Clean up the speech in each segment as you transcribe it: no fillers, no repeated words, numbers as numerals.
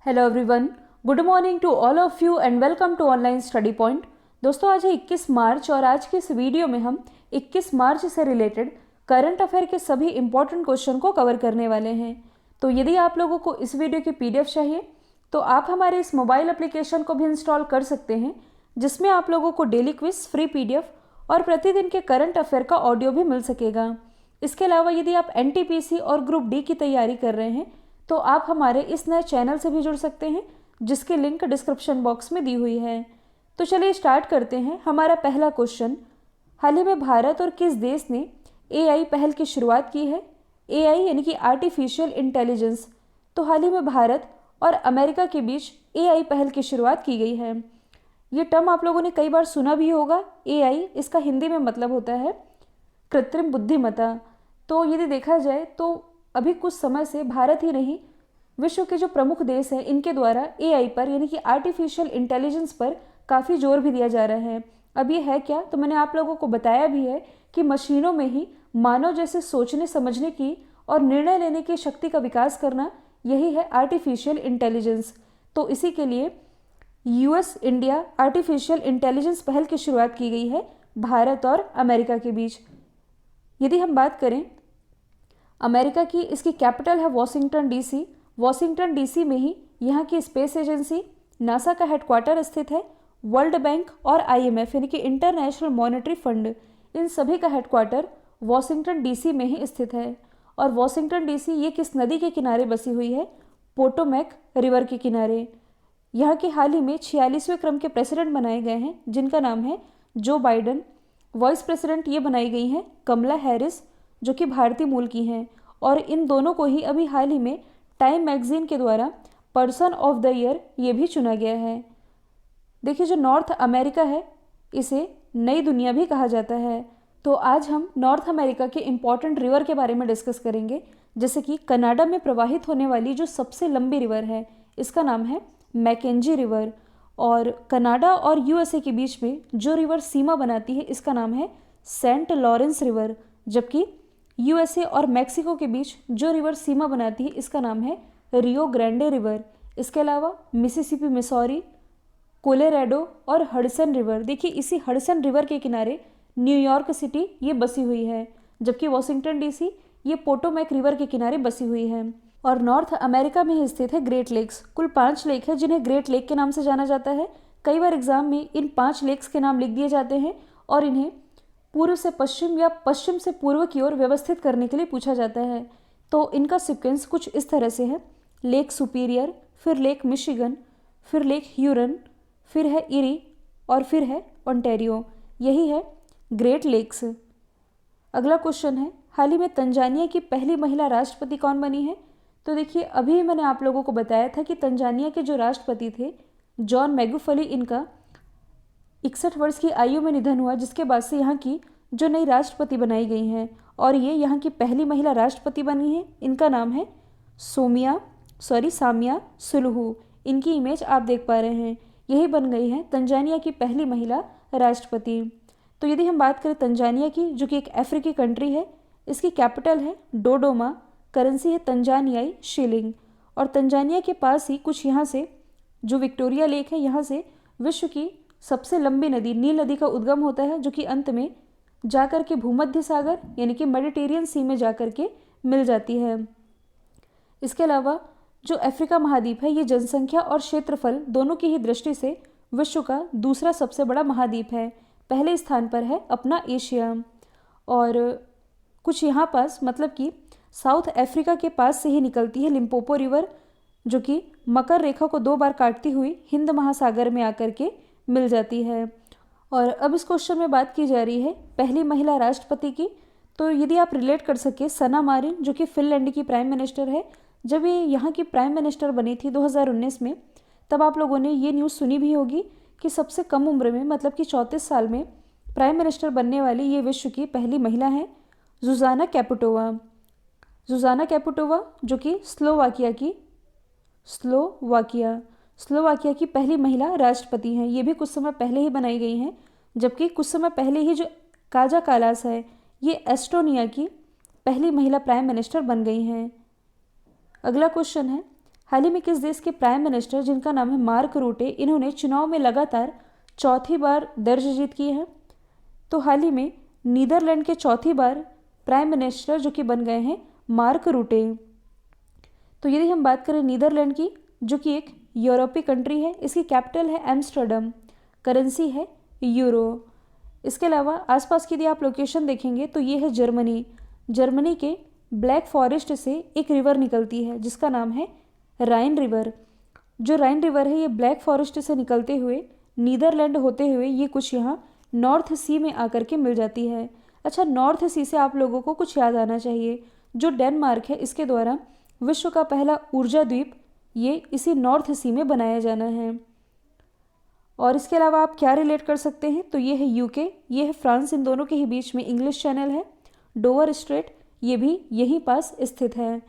Hello everyone, good morning to all of you and welcome to online study point. दोस्तों, आज है 21 मार्च और आज की इस वीडियो में हम 21 मार्च से रिलेटेड करंट अफेयर के सभी इंपॉर्टेंट क्वेश्चन को कवर करने वाले हैं। तो यदि आप लोगों को इस वीडियो की पीडीएफ चाहिए तो आप हमारे इस मोबाइल एप्लीकेशन को भी इंस्टॉल कर सकते हैं, जिसमें आप लोगों को डेली क्विज, फ्री पीडीएफ और प्रतिदिन के करंट अफेयर का ऑडियो भी मिल सकेगा। इसके अलावा यदि आप एनटीपीसी और ग्रुप डी की तैयारी कर रहे हैं तो आप हमारे इस नए चैनल से भी जुड़ सकते हैं, जिसकी लिंक डिस्क्रिप्शन बॉक्स में दी हुई है। तो चलिए स्टार्ट करते हैं। हमारा पहला क्वेश्चन, हाल ही में भारत और किस देश ने एआई पहल की शुरुआत की है? एआई यानी कि आर्टिफिशियल इंटेलिजेंस। तो हाल ही में भारत और अमेरिका के बीच एआई पहल की शुरुआत की गई है। ये टर्म आप लोगों ने कई बार सुना भी होगा। एआई, इसका हिंदी में मतलब होता है कृत्रिम बुद्धिमत्ता। तो यदि देखा जाए तो अभी कुछ समय से भारत ही नहीं, विश्व के जो प्रमुख देश हैं इनके द्वारा एआई पर यानी कि आर्टिफिशियल इंटेलिजेंस पर काफ़ी जोर भी दिया जा रहा है। अब ये है क्या, तो मैंने आप लोगों को बताया भी है कि मशीनों में ही मानव जैसे सोचने समझने की और निर्णय लेने की शक्ति का विकास करना, यही है आर्टिफिशियल इंटेलिजेंस। तो इसी के लिए यूएस इंडिया आर्टिफिशियल इंटेलिजेंस पहल की शुरुआत की गई है भारत और अमेरिका के बीच। यदि हम बात करें अमेरिका की, इसकी कैपिटल है वॉशिंगटन डीसी। वॉशिंगटन डीसी में ही यहाँ की स्पेस एजेंसी, नासा का हेडक्वार्टर स्थित है। वर्ल्ड बैंक और आईएमएफ यानी कि इंटरनेशनल मॉनेटरी फंड, इन सभी का हेडक्वार्टर वॉशिंगटन डीसी में ही स्थित है। और वॉशिंगटन डीसी ये किस नदी के किनारे बसी हुई है? पोटोमैक रिवर के किनारे। यहाँ के हाल ही में 46वें क्रम के प्रेसिडेंट बनाए गए हैं, जिनका नाम है जो बाइडन। वाइस प्रेसिडेंट ये बनाई गई हैं कमला हैरिस, जो कि भारतीय मूल की हैं। और इन दोनों को ही अभी हाल ही में टाइम मैगजीन के द्वारा पर्सन ऑफ द ईयर ये भी चुना गया है। देखिए, जो नॉर्थ अमेरिका है इसे नई दुनिया भी कहा जाता है। तो आज हम नॉर्थ अमेरिका के इम्पॉर्टेंट रिवर के बारे में डिस्कस करेंगे, जैसे कि कनाडा में प्रवाहित होने वाली जो सबसे लंबी रिवर है, इसका नाम है मैकेंजी रिवर। और कनाडा और यूएसए के बीच में जो रिवर सीमा बनाती है, इसका नाम है सेंट लॉरेंस रिवर। जबकि यूएसए और मैक्सिको के बीच जो रिवर सीमा बनाती है, इसका नाम है रियो ग्रैंडे रिवर। इसके अलावा मिसिसिपी, मिसौरी, कोलोराडो और हडसन रिवर। देखिए, इसी हडसन रिवर के किनारे न्यूयॉर्क सिटी ये बसी हुई है, जबकि वॉशिंगटन डीसी ये पोटोमैक रिवर के किनारे बसी हुई है। और नॉर्थ अमेरिका में ही स्थित है ग्रेट लेक्स। कुल 5 लेक है जिन्हें ग्रेट लेक के नाम से जाना जाता है। कई बार एग्जाम में इन 5 लेक्स के नाम लिख दिए जाते हैं और इन्हें पूर्व से पश्चिम या पश्चिम से पूर्व की ओर व्यवस्थित करने के लिए पूछा जाता है। तो इनका सीक्वेंस कुछ इस तरह से है: लेक सुपीरियर, फिर लेक मिशिगन, फिर लेक ह्यूरन, फिर है इरी और फिर है ओंटारियो। यही है ग्रेट लेक्स। अगला क्वेश्चन है, हाल ही में तंजानिया की पहली महिला राष्ट्रपति कौन बनी है? तो देखिए, अभी मैंने आप लोगों को बताया था कि तंजानिया के जो राष्ट्रपति थे जॉन मैगुफली, इनका 61 वर्ष की आयु में निधन हुआ, जिसके बाद से यहाँ की जो नई राष्ट्रपति बनाई गई हैं और ये यहाँ की पहली महिला राष्ट्रपति बनी है। इनका नाम है सामिया सुलुहू। इनकी इमेज आप देख पा रहे हैं, यही बन गई है तंजानिया की पहली महिला राष्ट्रपति। तो यदि हम बात करें तंजानिया की, जो कि एक अफ्रीकी कंट्री है, इसकी कैपिटल है डोडोमा, करेंसी है तंजानियाई शिलिंग। और तंजानिया के पास ही कुछ यहाँ से जो विक्टोरिया लेक है, यहाँ से विश्व की सबसे लंबी नदी नील नदी का उद्गम होता है, जो कि अंत में जाकर के भूमध्य सागर यानी कि मेडिटेरियन सी में जाकर के मिल जाती है। इसके अलावा जो अफ्रीका महाद्वीप है, ये जनसंख्या और क्षेत्रफल दोनों की ही दृष्टि से विश्व का दूसरा सबसे बड़ा महाद्वीप है। पहले स्थान पर है अपना एशिया। और कुछ यहाँ पास मतलब कि साउथ अफ्रीका के पास से ही निकलती है लिम्पोपो रिवर, जो कि मकर रेखा को 2 बार काटती हुई हिंद महासागर में आकर के मिल जाती है। और अब इस क्वेश्चन में बात की जा रही है पहली महिला राष्ट्रपति की। तो यदि आप रिलेट कर सके, सना मारिन, जो कि फिनलैंड की प्राइम मिनिस्टर है, जब ये यहाँ की प्राइम मिनिस्टर बनी थी 2019 में, तब आप लोगों ने ये न्यूज़ सुनी भी होगी कि सबसे कम उम्र में, मतलब कि 34 साल में प्राइम मिनिस्टर बनने वाली ये विश्व की पहली महिला है जुज़ाना कैपुटोवा। जुज़ाना कैपुटोवा, जो कि स्लोवाकिया की पहली महिला राष्ट्रपति हैं। ये भी कुछ समय पहले ही बनाई गई हैं, जबकि कुछ समय पहले ही जो काजा कालास है, ये एस्टोनिया की पहली महिला प्राइम मिनिस्टर बन गई हैं। अगला क्वेश्चन है, हाल ही में किस देश के प्राइम मिनिस्टर जिनका नाम है मार्क रूटे, इन्होंने चुनाव में लगातार चौथी बार दर्ज जीत की है? तो हाल ही में नीदरलैंड के चौथी बार प्राइम मिनिस्टर जो कि बन गए हैं मार्क रूटे। तो यदि हम बात करें नीदरलैंड की, जो कि एक यूरोपीय कंट्री है, इसकी कैपिटल है एम्स्टर्डम, करेंसी है यूरो। इसके अलावा आसपास की यदि आप लोकेशन देखेंगे तो ये है जर्मनी। जर्मनी के ब्लैक फॉरेस्ट से एक रिवर निकलती है जिसका नाम है राइन रिवर। जो राइन रिवर है ये ब्लैक फॉरेस्ट से निकलते हुए नीदरलैंड होते हुए ये कुछ यहाँ नॉर्थ सी में आकर के मिल जाती है। अच्छा, नॉर्थ सी से आप लोगों को कुछ याद आना चाहिए। जो डेनमार्क है इसके द्वारा विश्व का पहला ऊर्जा द्वीप ये इसी नॉर्थ सी में बनाया जाना है। और इसके अलावा आप क्या रिलेट कर सकते हैं, तो ये है यूके, ये है फ्रांस, इन दोनों के ही बीच में इंग्लिश चैनल है। डोवर स्ट्रेट ये भी यहीं पास स्थित है।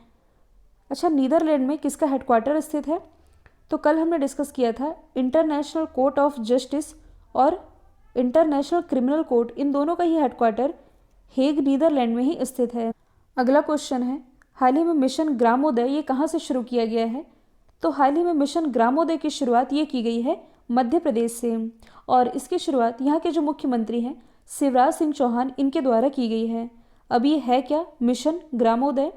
अच्छा, नीदरलैंड में किसका हेडक्वार्टर स्थित है? तो कल हमने डिस्कस किया था इंटरनेशनल कोर्ट ऑफ जस्टिस और इंटरनेशनल क्रिमिनल कोर्ट, इन दोनों का ही हेडक्वार्टर हेग नीदरलैंड में ही स्थित है। अगला क्वेश्चन है, हाल ही में मिशन ग्रामोदय ये कहाँ से शुरू किया गया है? तो हाल ही में मिशन ग्रामोदय की शुरुआत ये की गई है मध्य प्रदेश से, और इसकी शुरुआत यहाँ के जो मुख्यमंत्री हैं शिवराज सिंह चौहान इनके द्वारा की गई है। अब ये है क्या मिशन ग्रामोदय?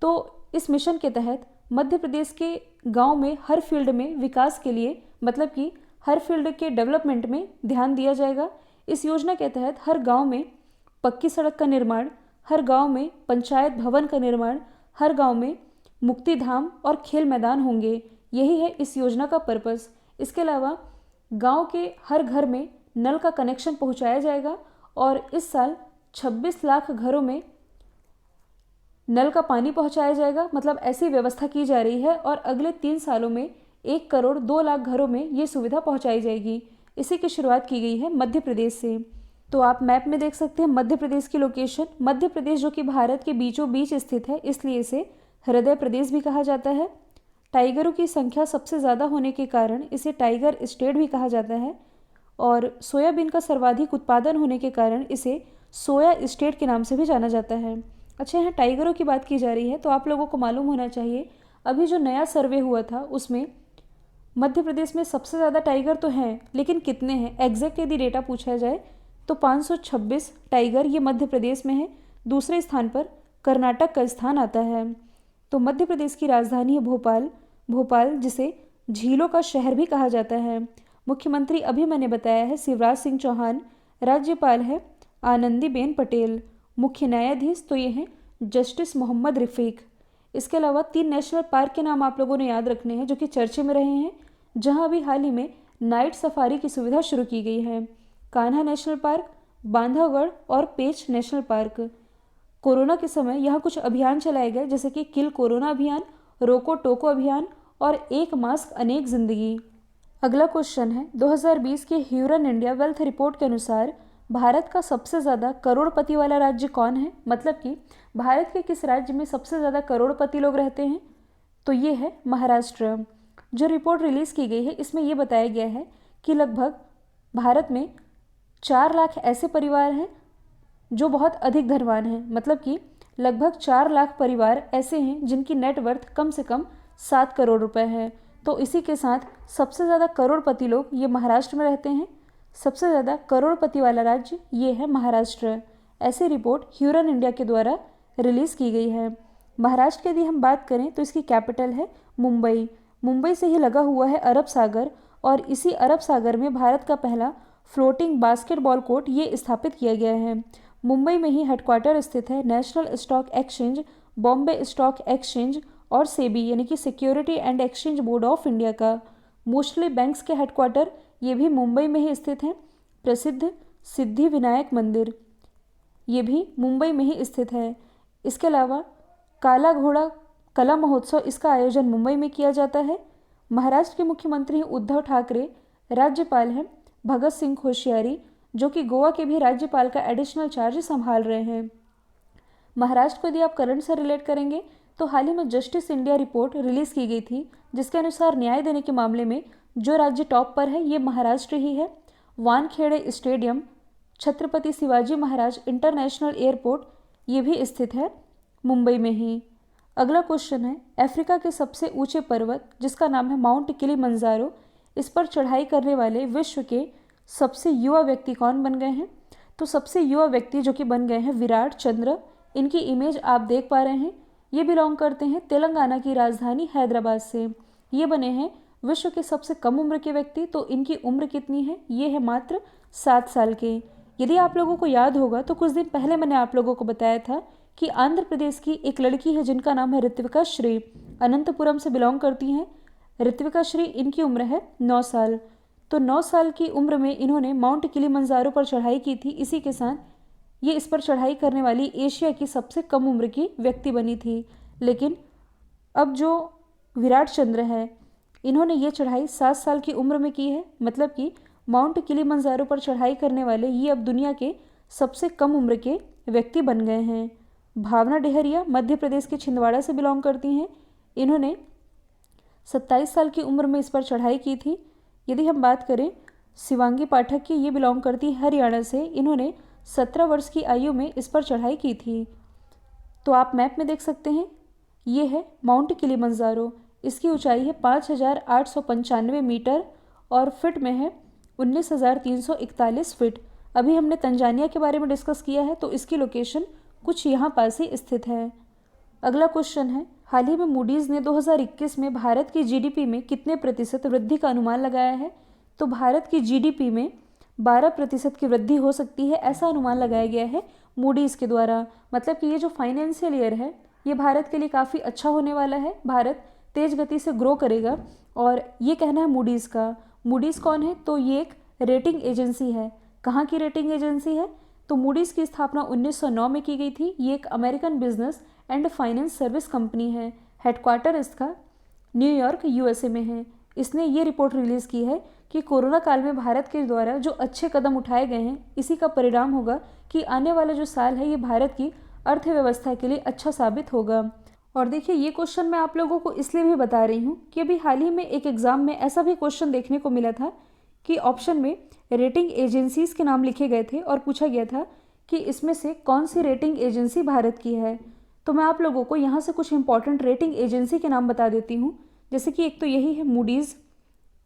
तो इस मिशन के तहत मध्य प्रदेश के गांव में हर फील्ड में विकास के लिए, मतलब कि हर फील्ड के डेवलपमेंट में ध्यान दिया जाएगा। इस योजना के तहत हर गांव में पक्की सड़क का निर्माण, हर गांव में पंचायत भवन का निर्माण, हर गांव में मुक्ति धाम और खेल मैदान होंगे। यही है इस योजना का पर्पस। इसके अलावा गांव के हर घर में नल का कनेक्शन पहुंचाया जाएगा और इस साल 26 लाख घरों में नल का पानी पहुंचाया जाएगा, मतलब ऐसी व्यवस्था की जा रही है। और अगले 3 सालों में 1 करोड़ 2 लाख घरों में ये सुविधा पहुंचाई जाएगी। इसी की शुरुआत की गई है मध्य प्रदेश से। तो आप मैप में देख सकते हैं मध्य प्रदेश की लोकेशन। मध्य प्रदेश जो कि भारत के बीचों बीच स्थित है, इसलिए इसे हृदय प्रदेश भी कहा जाता है। टाइगरों की संख्या सबसे ज़्यादा होने के कारण इसे टाइगर स्टेट भी कहा जाता है, और सोयाबीन का सर्वाधिक उत्पादन होने के कारण इसे सोया स्टेट के नाम से भी जाना जाता है। अच्छा, यहाँ टाइगरों की बात की जा रही है तो आप लोगों को मालूम होना चाहिए, अभी जो नया सर्वे हुआ था उसमें मध्य प्रदेश में सबसे ज़्यादा टाइगर तो हैं, लेकिन कितने हैं एग्जैक्ट यदि डेटा पूछा जाए तो 526 टाइगर ये मध्य प्रदेश में है। दूसरे स्थान पर कर्नाटक का स्थान आता है। तो मध्य प्रदेश की राजधानी है भोपाल। भोपाल जिसे झीलों का शहर भी कहा जाता है। मुख्यमंत्री अभी मैंने बताया है शिवराज सिंह चौहान। राज्यपाल है आनंदीबेन पटेल। मुख्य न्यायाधीश तो ये हैं जस्टिस मोहम्मद रफ़ीक। इसके अलावा 3 नेशनल पार्क के नाम आप लोगों ने याद रखने हैं जो कि चर्चे में रहे हैं, जहां अभी हाल ही में नाइट सफारी की सुविधा शुरू की गई है। कान्हा नेशनल पार्क, बांधवगढ़ और पेंच नेशनल पार्क। कोरोना के समय यहाँ कुछ अभियान चलाए गए, जैसे कि किल कोरोना अभियान, रोको टोको अभियान और एक मास्क अनेक जिंदगी। अगला क्वेश्चन है, 2020 के ह्यूरन इंडिया वेल्थ रिपोर्ट के अनुसार भारत का सबसे ज़्यादा करोड़पति वाला राज्य कौन है? मतलब कि भारत के किस राज्य में सबसे ज़्यादा करोड़पति लोग रहते हैं? तो ये है महाराष्ट्र। जो रिपोर्ट रिलीज़ की गई है इसमें यह बताया गया है कि लगभग भारत में 4 लाख ऐसे परिवार हैं जो बहुत अधिक धनवान हैं। मतलब कि लगभग 4 लाख परिवार ऐसे हैं जिनकी नेटवर्थ कम से कम 7 करोड़ रुपए है। तो इसी के साथ सबसे ज़्यादा करोड़पति लोग ये महाराष्ट्र में रहते हैं। सबसे ज़्यादा करोड़पति वाला राज्य ये है महाराष्ट्र। ऐसी रिपोर्ट ह्यूरन इंडिया के द्वारा रिलीज़ की गई है। महाराष्ट्र की यदि हम बात करें तो इसकी कैपिटल है मुंबई। मुंबई से ही लगा हुआ है अरब सागर, और इसी अरब सागर में भारत का पहला फ्लोटिंग बास्केटबॉल कोर्ट ये स्थापित किया गया है। मुंबई में ही हेडक्वार्टर स्थित है national stock exchange, Bombay stock exchange और सेबी यानी कि security and exchange board of India का। मोस्टली बैंक्स के हेडक्वार्टर ये भी मुंबई में ही स्थित हैं। प्रसिद्ध सिद्धि विनायक मंदिर ये भी मुंबई में ही स्थित है। इसके अलावा काला घोड़ा कला महोत्सव, इसका आयोजन मुंबई में किया जाता है। महाराष्ट्र के मुख्यमंत्री उद्धव ठाकरे। राज्यपाल हैं भगत सिंह कोश्यारी, जो कि गोवा के भी राज्यपाल का एडिशनल चार्ज संभाल रहे हैं। महाराष्ट्र को यदि आप करंट से रिलेट करेंगे तो हाल ही में जस्टिस इंडिया रिपोर्ट रिलीज़ की गई थी, जिसके अनुसार न्याय देने के मामले में जो राज्य टॉप पर है ये महाराष्ट्र ही है। Wankhede stadium, Chhatrapati Shivaji Maharaj international airport ये भी स्थित है मुंबई में ही। अगला क्वेश्चन है, अफ्रीका के सबसे ऊंचे पर्वत जिसका नाम है माउंट किलिमंजारो, इस पर चढ़ाई करने वाले विश्व के सबसे युवा व्यक्ति कौन बन गए हैं? तो सबसे युवा व्यक्ति जो कि बन गए हैं विराट चंद्र। इनकी इमेज आप देख पा रहे हैं। ये बिलोंग करते हैं तेलंगाना की राजधानी हैदराबाद से। ये बने हैं विश्व के सबसे कम उम्र के व्यक्ति। तो इनकी उम्र कितनी है? ये है मात्र 7 साल के। यदि आप लोगों को याद होगा तो कुछ दिन पहले मैंने आप लोगों को बताया था कि आंध्र प्रदेश की एक लड़की है जिनका नाम है ऋत्विका श्री, अनंतपुरम से बिलोंग करती हैं। ऋत्विका श्री, इनकी उम्र है 9 साल। तो 9 साल की उम्र में इन्होंने माउंट किलिमंजारो पर चढ़ाई की थी। इसी के साथ ये इस पर चढ़ाई करने वाली एशिया की सबसे कम उम्र की व्यक्ति बनी थी। लेकिन अब जो विराट चंद्र है, इन्होंने ये चढ़ाई 7 साल की उम्र में की है। मतलब कि माउंट किलिमंजारो पर चढ़ाई करने वाले ये अब दुनिया के सबसे कम उम्र के व्यक्ति बन गए हैं। भावना डेहरिया मध्य प्रदेश के छिंदवाड़ा से बिलोंग करती हैं। इन्होंने 27 साल की उम्र में इस पर चढ़ाई की थी। यदि हम बात करें शिवांगी पाठक की, ये बिलोंग करती है हरियाणा से। इन्होंने 17 वर्ष की आयु में इस पर चढ़ाई की थी। तो आप मैप में देख सकते हैं, ये है माउंट किलिमंजारो। इसकी ऊंचाई है 5895 मीटर और फिट में है 19,341 फीट। अभी हमने तंजानिया के बारे में डिस्कस किया है, तो इसकी लोकेशन कुछ यहाँ पास ही स्थित है। अगला क्वेश्चन है, हाल ही में मूडीज़ ने 2021 में भारत की जीडीपी में कितने प्रतिशत वृद्धि का अनुमान लगाया है? तो भारत की जीडीपी में 12% की वृद्धि हो सकती है, ऐसा अनुमान लगाया गया है मूडीज़ के द्वारा। मतलब कि ये जो फाइनेंशियल ईयर है ये भारत के लिए काफ़ी अच्छा होने वाला है। भारत तेज गति से ग्रो करेगा और ये कहना है मूडीज़ का। मूडीज़ कौन है? तो ये एक रेटिंग एजेंसी है। कहाँ की रेटिंग एजेंसी है? तो मूडीज़ की स्थापना 1909 में की गई थी। ये एक American business and finance service company है। हेडक्वार्टर इसका न्यूयॉर्क यूएसए में है। इसने ये रिपोर्ट रिलीज़ की है कि कोरोना काल में भारत के द्वारा जो अच्छे कदम उठाए गए हैं, इसी का परिणाम होगा कि आने वाला जो साल है ये भारत की अर्थव्यवस्था के लिए अच्छा साबित होगा। और देखिए, ये क्वेश्चन मैं आप लोगों को इसलिए भी बता रही हूँ कि अभी हाल ही में एक एग्ज़ाम में ऐसा भी क्वेश्चन देखने को मिला था कि ऑप्शन में रेटिंग एजेंसीज़ के नाम लिखे गए थे और पूछा गया था कि इसमें से कौन सी रेटिंग एजेंसी भारत की है। तो मैं आप लोगों को यहाँ से कुछ इंपॉर्टेंट रेटिंग एजेंसी के नाम बता देती हूँ। जैसे कि एक तो यही है मूडीज़,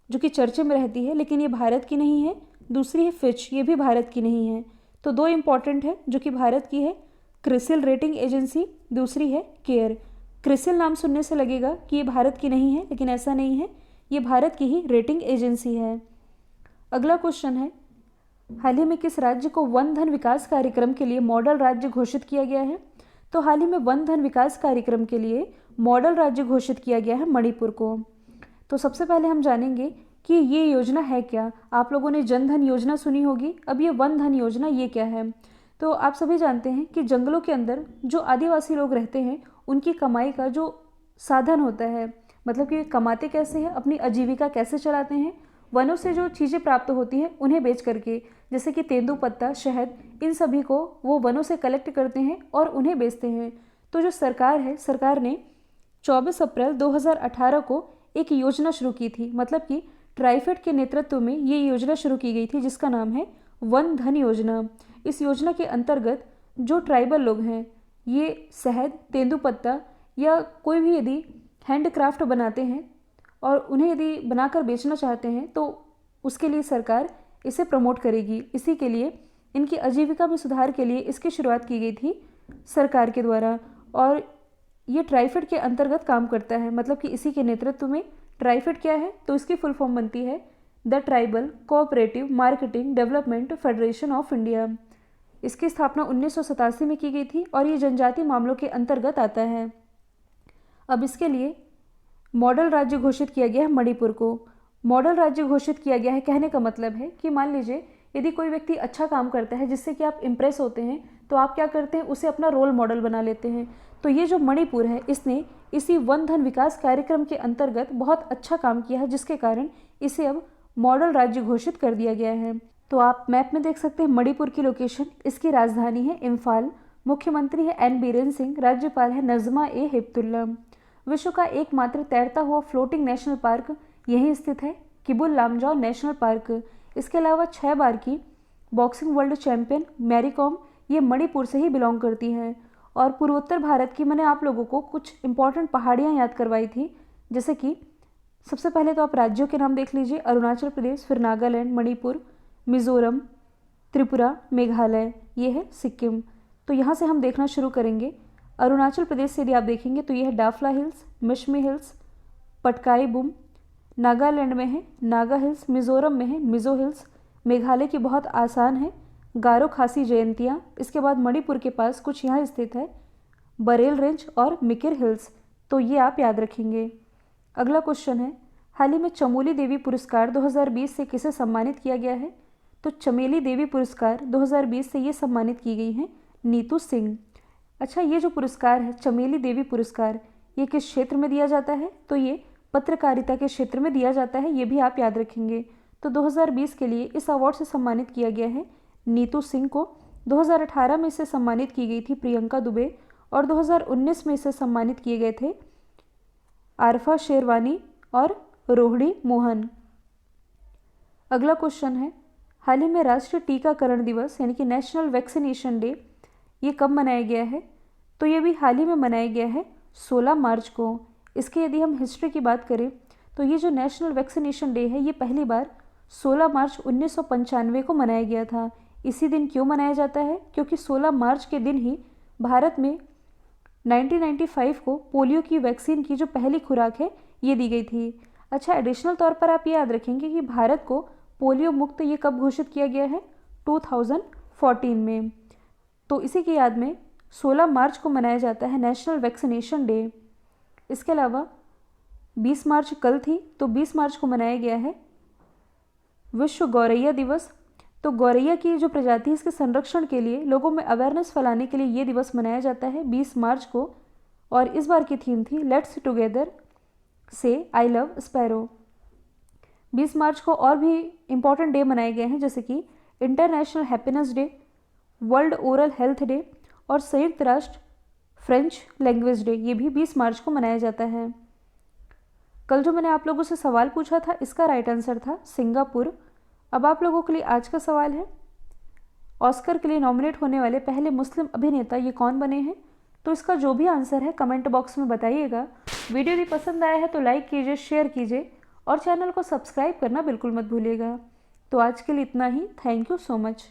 जो कि चर्चे में रहती है लेकिन ये भारत की नहीं है। दूसरी है फिच, ये भी भारत की नहीं है। तो दो इंपॉर्टेंट है जो कि भारत की है, क्रिसिल रेटिंग एजेंसी, दूसरी है केयर। क्रिसिल नाम सुनने से लगेगा कि ये भारत की नहीं है, लेकिन ऐसा नहीं है, ये भारत की ही रेटिंग एजेंसी है। अगला क्वेश्चन है, हाल ही में किस राज्य को वन धन विकास कार्यक्रम के लिए मॉडल राज्य घोषित किया गया है? तो हाल ही में वन धन विकास कार्यक्रम के लिए मॉडल राज्य घोषित किया गया है मणिपुर को। तो सबसे पहले हम जानेंगे कि ये योजना है क्या। आप लोगों ने जन धन योजना सुनी होगी, अब ये वन धन योजना ये क्या है? तो आप सभी जानते हैं कि जंगलों के अंदर जो आदिवासी लोग रहते हैं उनकी कमाई का जो साधन होता है, मतलब कि कमाते कैसे हैं, अपनी आजीविका कैसे चलाते हैं, वनों से जो चीज़ें प्राप्त होती हैं उन्हें बेच करके, जैसे कि तेंदुपत्ता, शहद, इन सभी को वो वनों से कलेक्ट करते हैं और उन्हें बेचते हैं। तो जो सरकार है, सरकार ने 24 अप्रैल 2018 को एक योजना शुरू की थी। मतलब कि ट्राइफेड के नेतृत्व में ये योजना शुरू की गई थी जिसका नाम है वन धन योजना। इस योजना के अंतर्गत जो ट्राइबल लोग हैं ये शहद, तेंदुपत्ता या कोई भी यदि हैंडक्राफ्ट बनाते हैं और उन्हें यदि बनाकर बेचना चाहते हैं तो उसके लिए सरकार इसे प्रमोट करेगी। इसी के लिए इनकी आजीविका में सुधार के लिए इसकी शुरुआत की गई थी सरकार के द्वारा और ये ट्राइफेड के अंतर्गत काम करता है। मतलब कि इसी के नेतृत्व में, ट्राइफेड क्या है तो इसकी फुल फॉर्म बनती है the tribal cooperative marketing development federation of India. इसकी स्थापना 1987 में की गई थी और ये जनजातीय मामलों के अंतर्गत आता है। अब इसके लिए मॉडल राज्य घोषित किया गया है मणिपुर को। मॉडल राज्य घोषित किया गया है कहने का मतलब है कि मान लीजिए यदि कोई व्यक्ति अच्छा काम करता है जिससे कि आप इम्प्रेस होते हैं तो आप क्या करते हैं, उसे अपना रोल मॉडल बना लेते हैं। तो ये जो मणिपुर है इसने इसी वन धन विकास कार्यक्रम के अंतर्गत बहुत अच्छा काम किया है, जिसके कारण इसे अब मॉडल राज्य घोषित कर दिया गया है। तो आप मैप में देख सकते हैं मणिपुर की लोकेशन। इसकी राजधानी है इम्फाल, मुख्यमंत्री है एन बीरेन सिंह, राज्यपाल है नज़मा ए हेपतुल्ला। विश्व का एकमात्र तैरता हुआ फ्लोटिंग नेशनल पार्क यहीं स्थित है, किबुल लामजाओ नेशनल पार्क। इसके अलावा 6 बार की boxing world champion Mary Kom ये मणिपुर से ही बिलोंग करती हैं और पूर्वोत्तर भारत की मैंने आप लोगों को कुछ इंपॉर्टेंट पहाड़ियाँ याद करवाई थी, जैसे कि सबसे पहले तो आप राज्यों के नाम देख लीजिए, अरुणाचल प्रदेश, फिर नागालैंड, मणिपुर, मिज़ोरम, त्रिपुरा, मेघालय, ये है सिक्किम। तो यहाँ से हम देखना शुरू करेंगे। अरुणाचल प्रदेश से यदि आप देखेंगे तो ये है डाफला हिल्स, मिशमी हिल्स, पटकाई बुम। नागालैंड में है नागा हिल्स, मिज़ोरम में है मिज़ो हिल्स, मेघालय की बहुत आसान है गारो खासी जयंतियाँ। इसके बाद मणिपुर के पास कुछ यहाँ स्थित है बरेल रेंज और मिकिर हिल्स, तो ये आप याद रखेंगे। अगला क्वेश्चन है, हाल ही में चमोली देवी पुरस्कार 2020 से किसे सम्मानित किया गया है? तो चमेली देवी पुरस्कार 2020 से ये सम्मानित की गई हैं नीतू सिंह। अच्छा, ये जो पुरस्कार है चमेली देवी पुरस्कार, ये किस क्षेत्र में दिया जाता है? तो ये पत्रकारिता के क्षेत्र में दिया जाता है, ये भी आप याद रखेंगे। तो 2020 के लिए इस अवार्ड से सम्मानित किया गया है नीतू सिंह को। 2018 में इसे सम्मानित की गई थी प्रियंका दुबे और 2019 में इसे सम्मानित किए गए थे आरफा शेरवानी और रोहिणी मोहन। अगला क्वेश्चन है, हाल ही में राष्ट्रीय टीकाकरण दिवस यानी कि नेशनल वैक्सीनेशन डे ये कब मनाया गया है? तो ये भी हाल ही में मनाया गया है 16 मार्च को। इसके यदि हम हिस्ट्री की बात करें तो ये जो नेशनल वैक्सीनेशन डे है ये पहली बार 16 मार्च 1995 को मनाया गया था। इसी दिन क्यों मनाया जाता है? क्योंकि 16 मार्च के दिन ही भारत में 1995 को पोलियो की वैक्सीन की जो पहली खुराक है ये दी गई थी। अच्छा, एडिशनल तौर पर आप ये याद रखेंगे कि भारत को पोलियो मुक्त ये कब घोषित किया गया है? 2014 में। तो इसी की याद में 16 मार्च को मनाया जाता है नेशनल वैक्सीनेशन डे। इसके अलावा 20 मार्च कल थी, तो 20 मार्च को मनाया गया है विश्व गौरैया दिवस। तो गौरैया की जो प्रजाति है इसके संरक्षण के लिए लोगों में अवेयरनेस फैलाने के लिए ये दिवस मनाया जाता है 20 मार्च को। और इस बार की थीम थी लेट्स टुगेदर से आई लव स्पैरो। 20 मार्च को और भी इम्पॉर्टेंट डे मनाए गए हैं, जैसे कि international happiness day, world oral health day और संयुक्त राष्ट्र फ्रेंच लैंग्वेज डे, ये भी 20 मार्च को मनाया जाता है। कल जो मैंने आप लोगों से सवाल पूछा था इसका राइट आंसर था सिंगापुर। अब आप लोगों के लिए आज का सवाल है, ऑस्कर के लिए नॉमिनेट होने वाले पहले मुस्लिम अभिनेता ये कौन बने हैं? तो इसका जो भी आंसर है कमेंट बॉक्स में बताइएगा। वीडियो यदि पसंद आया है तो लाइक कीजिए, शेयर कीजिए और चैनल को सब्सक्राइब करना बिल्कुल मत भूलिएगा। तो आज के लिए इतना ही। Thank you so much.